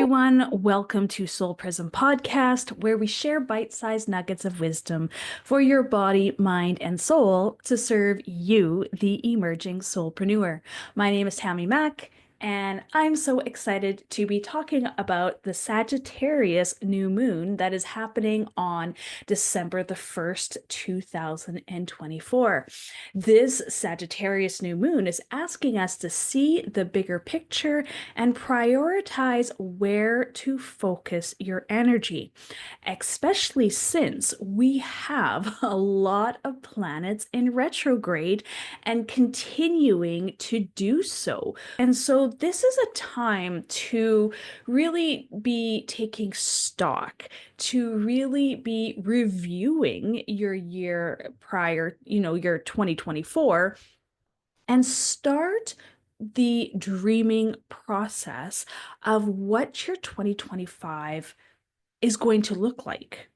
everyone. Welcome to Soul Prism Podcast, where we share bite-sized nuggets of wisdom for your body, mind, and soul to serve you, the emerging soulpreneur. My name is Tammy Mack, and I'm so excited to be talking about the Sagittarius New Moon that is happening on December the 1st, 2024. This Sagittarius New Moon is asking us to see the bigger picture and prioritize where to focus your energy, especially since we have a lot of planets in retrograde and continuing to do so. And so this is a time to really be taking stock, to really be reviewing your year prior, your 2024, and start the dreaming process of what your 2025 is going to look like.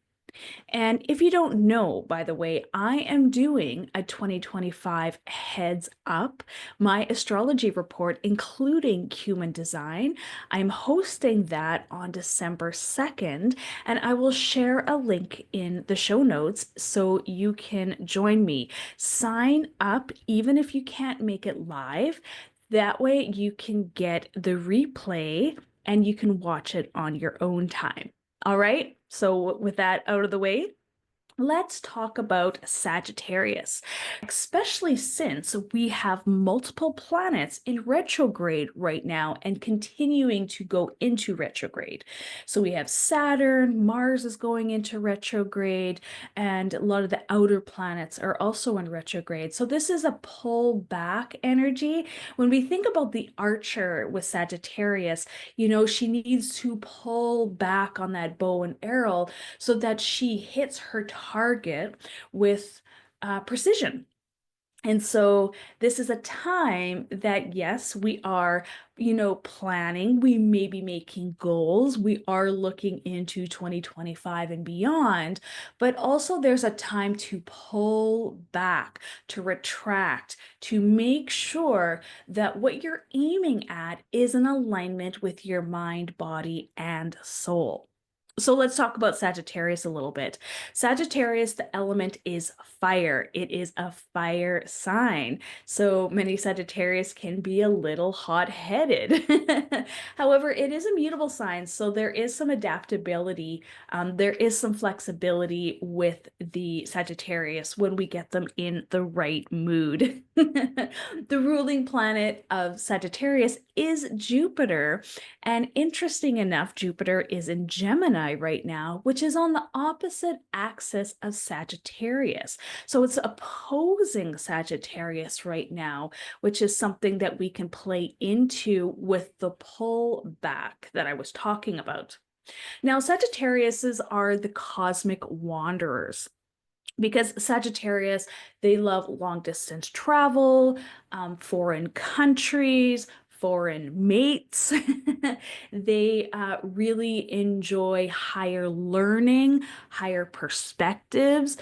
And if you don't know, by the way, I am doing a 2025 heads up, my astrology report, including human design. I'm hosting that on December 2nd, and I will share a link in the show notes so you can join me. Sign up, even if you can't make it live. That way you can get the replay and you can watch it on your own time. All right, so with that out of the way, let's talk about Sagittarius, especially since we have multiple planets in retrograde right now and continuing to go into retrograde. So we have Saturn, Mars is going into retrograde, and a lot of the outer planets are also in retrograde. So this is a pull back energy. When we think about the archer with Sagittarius, she needs to pull back on that bow and arrow so that she hits her target with precision. And so this is a time that, yes, we are, planning, we may be making goals, we are looking into 2025 and beyond, but also there's a time to pull back, to retract, to make sure that what you're aiming at is in alignment with your mind, body, and soul. So let's talk about Sagittarius a little bit. Sagittarius, the element is fire. It is a fire sign. So many Sagittarius can be a little hot-headed. However, it is a mutable sign, so there is some adaptability. There is some flexibility with the Sagittarius when we get them in the right mood. The ruling planet of Sagittarius is Jupiter. And interesting enough, Jupiter is in Gemini right now, which is on the opposite axis of Sagittarius. So it's opposing Sagittarius right now, which is something that we can play into with the pull back that I was talking about. Now, Sagittariuses are the cosmic wanderers, because Sagittarius, they love long distance travel, foreign countries, foreign mates. They really enjoy higher learning, higher perspectives.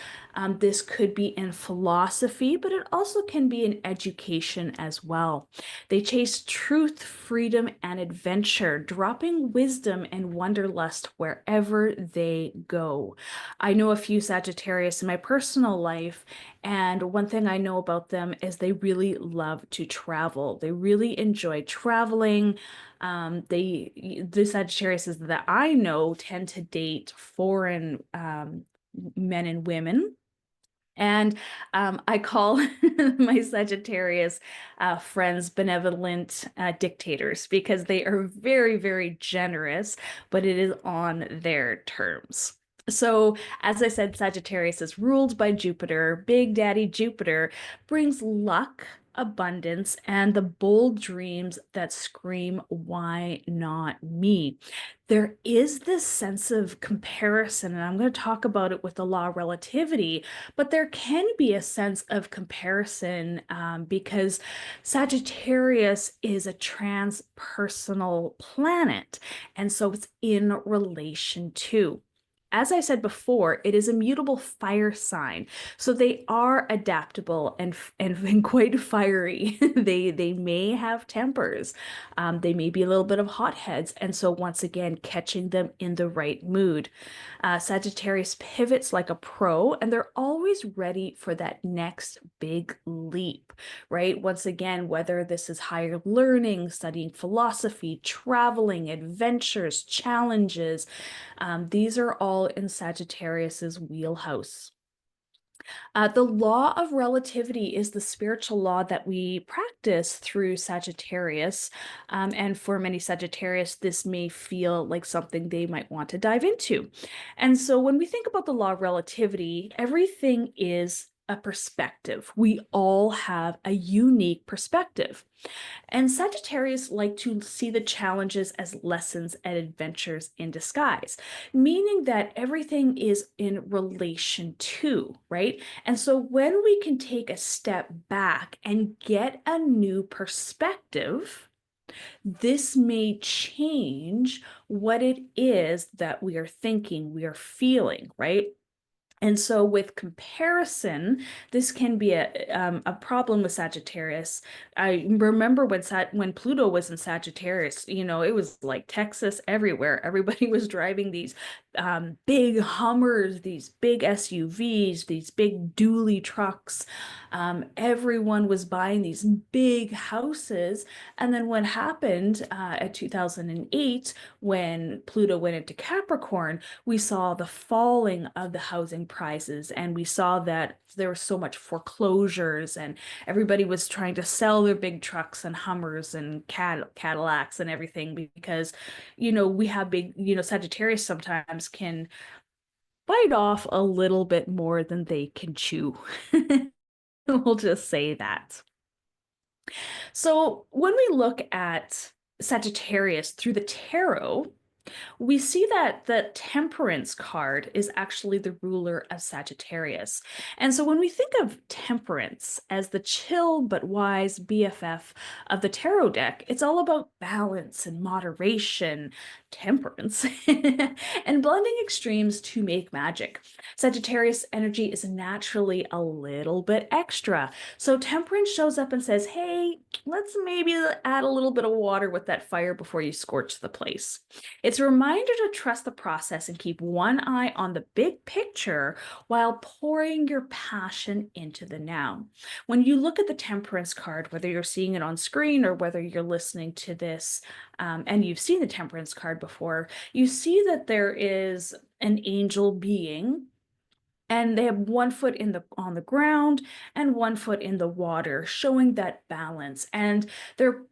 This could be in philosophy, but it also can be in education as well. They chase truth, freedom, and adventure, dropping wisdom and wanderlust wherever they go. I know a few Sagittarius in my personal life, and one thing I know about them is they really love to travel. They really enjoy traveling. The Sagittarius that I know tend to date foreign men and women. And I call my Sagittarius friends benevolent dictators, because they are very, very generous, but it is on their terms. So, as I said, Sagittarius is ruled by Jupiter. Big Daddy Jupiter brings luck, abundance, and the bold dreams that scream, "Why not me?" There is this sense of comparison, and I'm going to talk about it with the law of relativity, but there can be a sense of comparison because Sagittarius is a transpersonal planet, and so it's in relation to. as I said before, it is a mutable fire sign. So they are adaptable and quite fiery. They may have tempers. They may be a little bit of hotheads. And so once again, catching them in the right mood. Sagittarius pivots like a pro, and they're always ready for that next big leap, right? Once again, whether this is higher learning, studying philosophy, traveling, adventures, challenges, these are all in Sagittarius's wheelhouse. The law of relativity is the spiritual law that we practice through Sagittarius. And for many Sagittarius, this may feel like something they might want to dive into. And so when we think about the law of relativity, everything is a perspective. We all have a unique perspective. And Sagittarius like to see the challenges as lessons and adventures in disguise, meaning that everything is in relation to, right? And so when we can take a step back and get a new perspective, this may change what it is that we are thinking, we are feeling, right? And so with comparison, this can be a problem with Sagittarius. I remember when Pluto was in Sagittarius, you know, it was like Texas everywhere. Everybody was driving these big Hummers, these big SUVs, these big dually trucks. Everyone was buying these big houses. And then what happened at 2008, when Pluto went into Capricorn, we saw the falling of the housing prices, and we saw that there was so much foreclosures, and everybody was trying to sell their big trucks and Hummers and Cadillacs and everything because, you know, we have big, you know, Sagittarius sometimes can bite off a little bit more than they can chew. We'll just say that. So when we look at Sagittarius through the tarot, we see that the Temperance card is actually the ruler of Sagittarius. And so when we think of Temperance as the chill but wise BFF of the tarot deck, it's all about balance and moderation, temperance, and blending extremes to make magic. Sagittarius energy is naturally a little bit extra. So Temperance shows up and says, hey, let's maybe add a little bit of water with that fire before you scorch the place. It's a reminder to trust the process and keep one eye on the big picture while pouring your passion into the now. When you look at the Temperance card, whether you're seeing it on screen or whether you're listening to this and you've seen the Temperance card before, you see that there is an angel being, and they have one foot on the ground and one foot in the water, showing that balance. And they're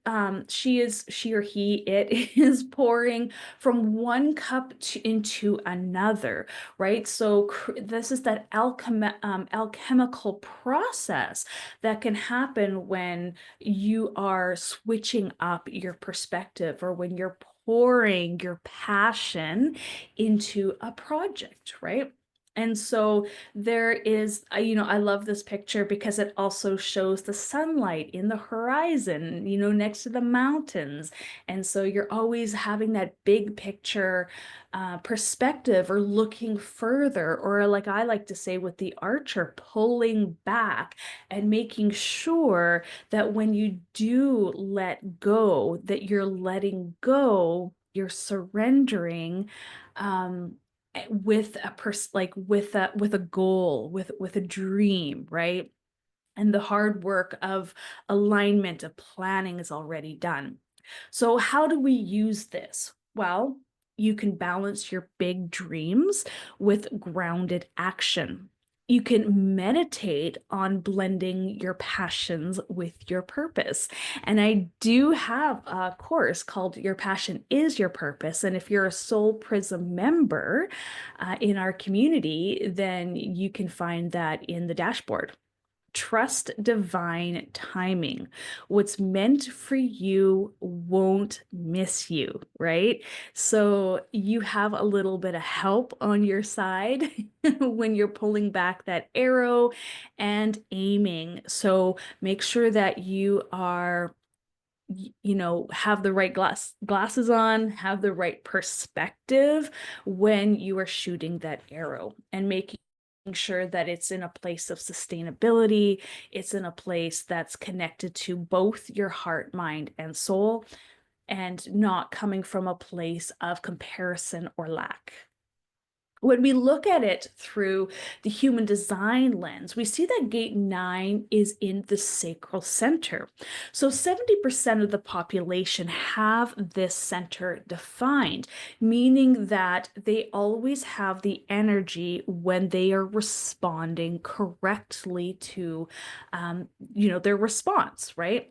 she or he it is pouring from one cup into another, right? So this is that alchemical process that can happen when you are switching up your perspective, or when you're pouring your passion into a project, right? And so there is, you know, I love this picture because it also shows the sunlight in the horizon, you know, next to the mountains. And so you're always having that big picture perspective, or looking further, or like I like to say with the archer, pulling back and making sure that when you do let go, that you're letting go, you're surrendering. With with a goal, with a dream, right? And the hard work of alignment, of planning is already done. So how do we use this? Well, you can balance your big dreams with grounded action. You can meditate on blending your passions with your purpose. And I do have a course called Your Passion is Your Purpose. And if you're a Soul Prism member in our community, then you can find that in the dashboard. Trust divine timing. What's meant for you won't miss you, right? So you have a little bit of help on your side when you're pulling back that arrow and aiming. So make sure that you are have the right glasses on, have the right perspective when you are shooting that arrow, and making sure that it's in a place of sustainability. It's in a place that's connected to both your heart, mind, and soul, and not coming from a place of comparison or lack. When we look at it through the human design lens, we see that gate 9 is in the sacral center. So 70% of the population have this center defined, meaning that they always have the energy when they are responding correctly to, their response, right?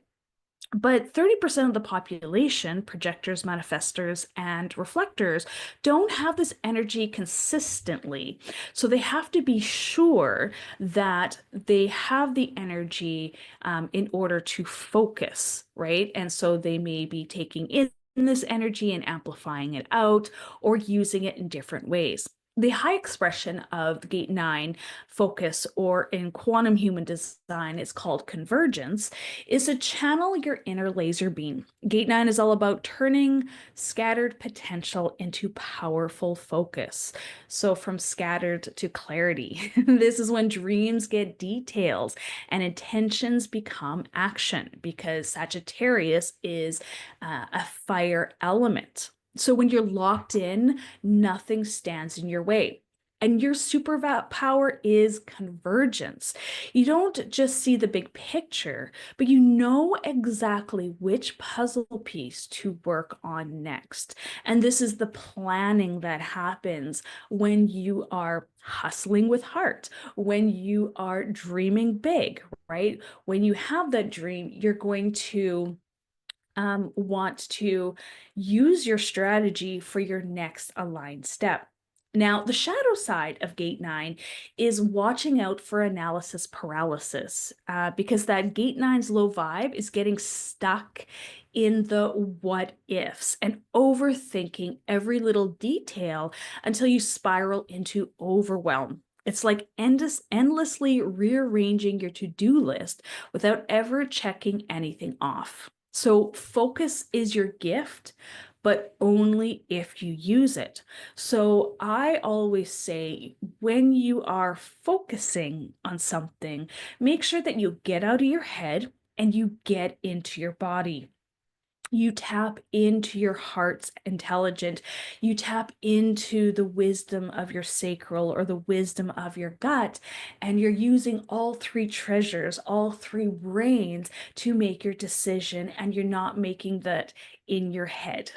But 30% of the population, projectors, manifestors, and reflectors, don't have this energy consistently. So they have to be sure that they have the energy in order to focus, right? And so they may be taking in this energy and amplifying it out, or using it in different ways. The high expression of gate 9 focus, or in quantum human design, it's called convergence, is to channel your inner laser beam. Gate 9 is all about turning scattered potential into powerful focus. So from scattered to clarity. This is when dreams get details and intentions become action, because Sagittarius is a fire element. So when you're locked in, nothing stands in your way. And your superpower is convergence. You don't just see the big picture, but you know exactly which puzzle piece to work on next. And this is the planning that happens when you are hustling with heart, when you are dreaming big, right? When you have that dream, you're going to want to use your strategy for your next aligned step. Now, the shadow side of gate 9 is watching out for analysis paralysis, because that gate 9's low vibe is getting stuck in the what ifs and overthinking every little detail until you spiral into overwhelm. It's like endlessly rearranging your to-do list without ever checking anything off. So focus is your gift, but only if you use it. So I always say, when you are focusing on something, make sure that you get out of your head and you get into your body. You tap into your heart's intelligence. You tap into the wisdom of your sacral, or the wisdom of your gut, and you're using all three treasures, all three brains, to make your decision, and you're not making that in your head.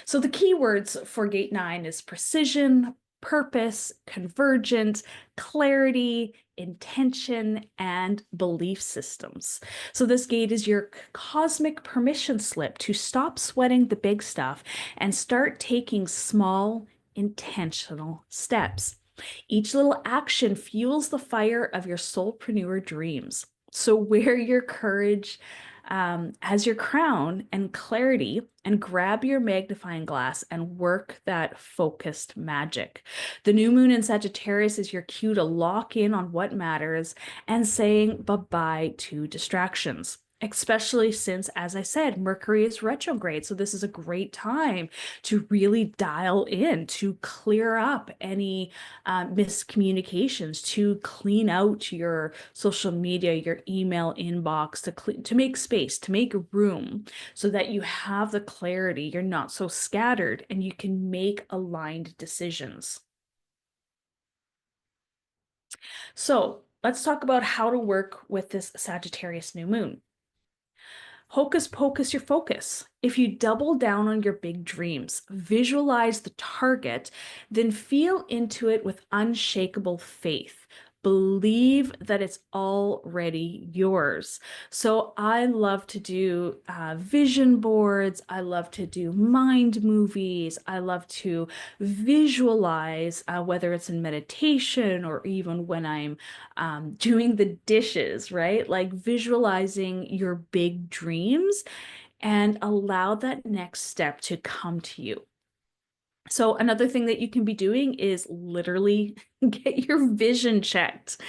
So the keywords for gate 9 is precision, purpose, convergence, clarity, intention, and belief systems. So this gate is your cosmic permission slip to stop sweating the big stuff and start taking small, intentional steps. Each little action fuels the fire of your soulpreneur dreams. So wear your courage as your crown and clarity, and grab your magnifying glass and work that focused magic. The new moon in Sagittarius is your cue to lock in on what matters and saying bye-bye to distractions. Especially since, as I said, Mercury is retrograde. So this is a great time to really dial in, to clear up any miscommunications, to clean out your social media, your email inbox, to make space, to make room, so that you have the clarity, you're not so scattered, and you can make aligned decisions. So let's talk about how to work with this Sagittarius new moon. Hocus pocus your focus. If you double down on your big dreams, visualize the target, then feel into it with unshakable faith. Believe that it's already yours. So I love to do vision boards. I love to do mind movies. I love to visualize, whether it's in meditation or even when I'm doing the dishes, right? Like visualizing your big dreams, and allow that next step to come to you. So another thing that you can be doing is literally get your vision checked.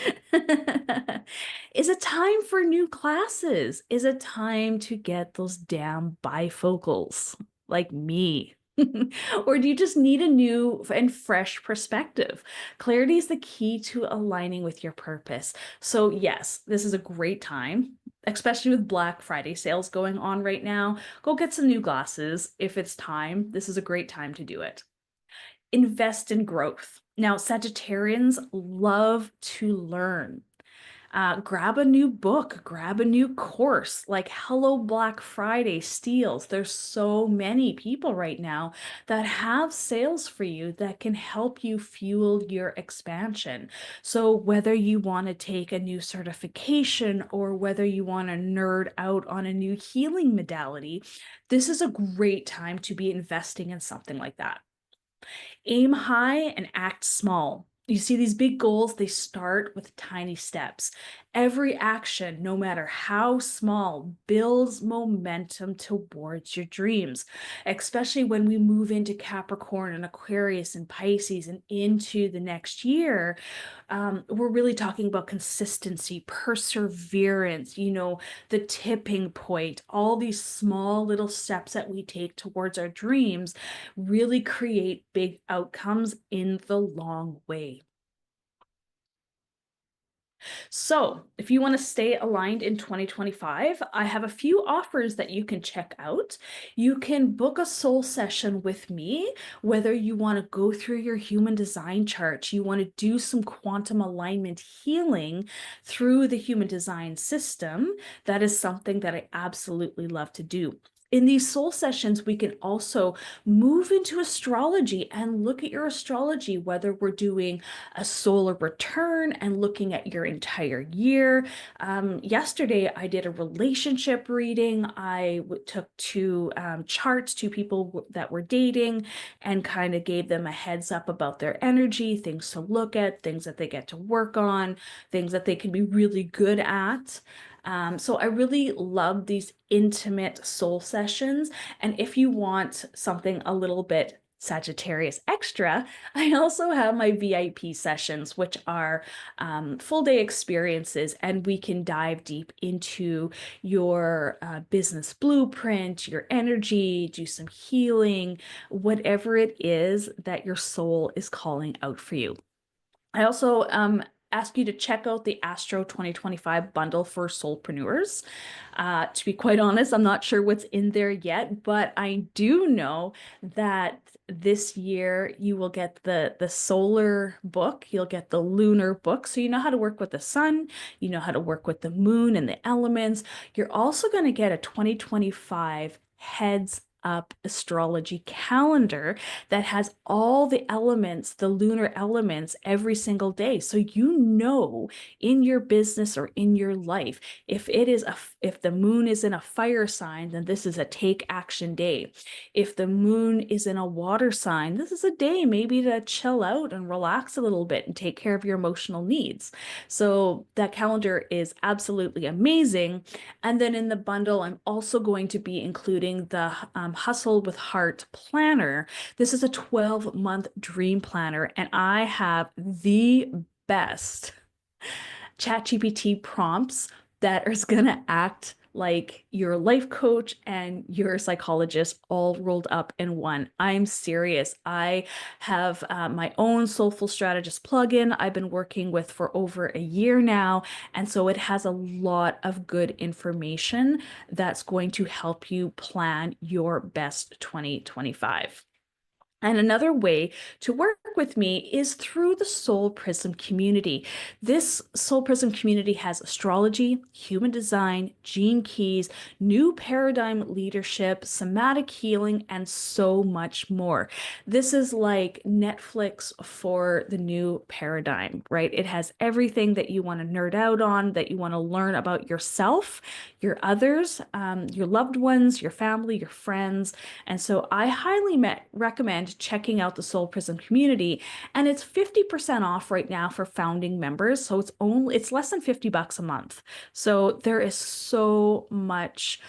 Is it time for new classes? Is it time to get those damn bifocals like me? Or do you just need a new and fresh perspective? Clarity is the key to aligning with your purpose. So yes, this is a great time, especially with Black Friday sales going on right now. Go get some new glasses if it's time. This is a great time to do it. Invest in growth. Now, Sagittarians love to learn. Grab a new book, grab a new course, like Hello Black Friday steals. There's so many people right now that have sales for you that can help you fuel your expansion. So whether you want to take a new certification or whether you want to nerd out on a new healing modality, this is a great time to be investing in something like that. Aim high and act small. You see, these big goals, they start with tiny steps. Every action, no matter how small, builds momentum towards your dreams, especially when we move into Capricorn and Aquarius and Pisces and into the next year. We're really talking about consistency, perseverance, the tipping point, all these small little steps that we take towards our dreams really create big outcomes in the long way. So, if you want to stay aligned in 2025, I have a few offers that you can check out. You can book a soul session with me, whether you want to go through your human design chart, you want to do some quantum alignment healing through the human design system. That is something that I absolutely love to do. In these soul sessions, we can also move into astrology and look at your astrology, whether we're doing a solar return and looking at your entire year. Yesterday, I did a relationship reading. I took two charts, two people that were dating, and kind of gave them a heads up about their energy, things to look at, things that they get to work on, things that they can be really good at. So I really love these intimate soul sessions. And if you want something a little bit Sagittarius extra, I also have my VIP sessions, which are full day experiences, and we can dive deep into your business blueprint, your energy, do some healing, whatever it is that your soul is calling out for you. I also ask you to check out the Astro 2025 bundle for soulpreneurs. To be quite honest, I'm not sure what's in there yet, but I do know that this year you will get the solar book, you'll get the lunar book. So you know how to work with the sun, you know how to work with the moon and the elements. You're also going to get a 2025 heads up astrology calendar that has all the elements, the lunar elements, every single day. So you know in your business or in your life, if the moon is in a fire sign, then this is a take action day. If the moon is in a water sign, this is a day maybe to chill out and relax a little bit and take care of your emotional needs. So that calendar is absolutely amazing. And then in the bundle, I'm also going to be including the Hustle with Heart planner. This is a 12-month dream planner, and I have the best ChatGPT prompts that is going to act like your life coach and your psychologist all rolled up in one. I'm serious. I have my own Soulful Strategist plugin I've been working with for over a year now. And so it has a lot of good information that's going to help you plan your best 2025. And another way to work with me is through the Soul Prism community. This Soul Prism community has astrology, human design, gene keys, new paradigm leadership, somatic healing, and so much more. This is like Netflix for the new paradigm, right? It has everything that you want to nerd out on, that you want to learn about yourself, your others, your loved ones, your family, your friends. And so I highly recommend mind checking out the Soul Prism community. And it's 50% off right now for founding members. So it's less than $50 a month. So there is so much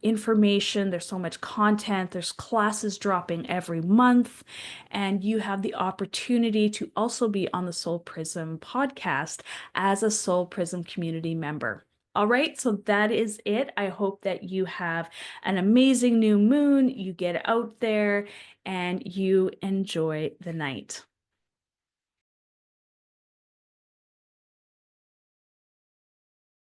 information, there's so much content, there's classes dropping every month, and you have the opportunity to also be on the Soul Prism podcast as a Soul Prism community member. All right, so that is it. I hope that you have an amazing new moon, you get out there, and you enjoy the night.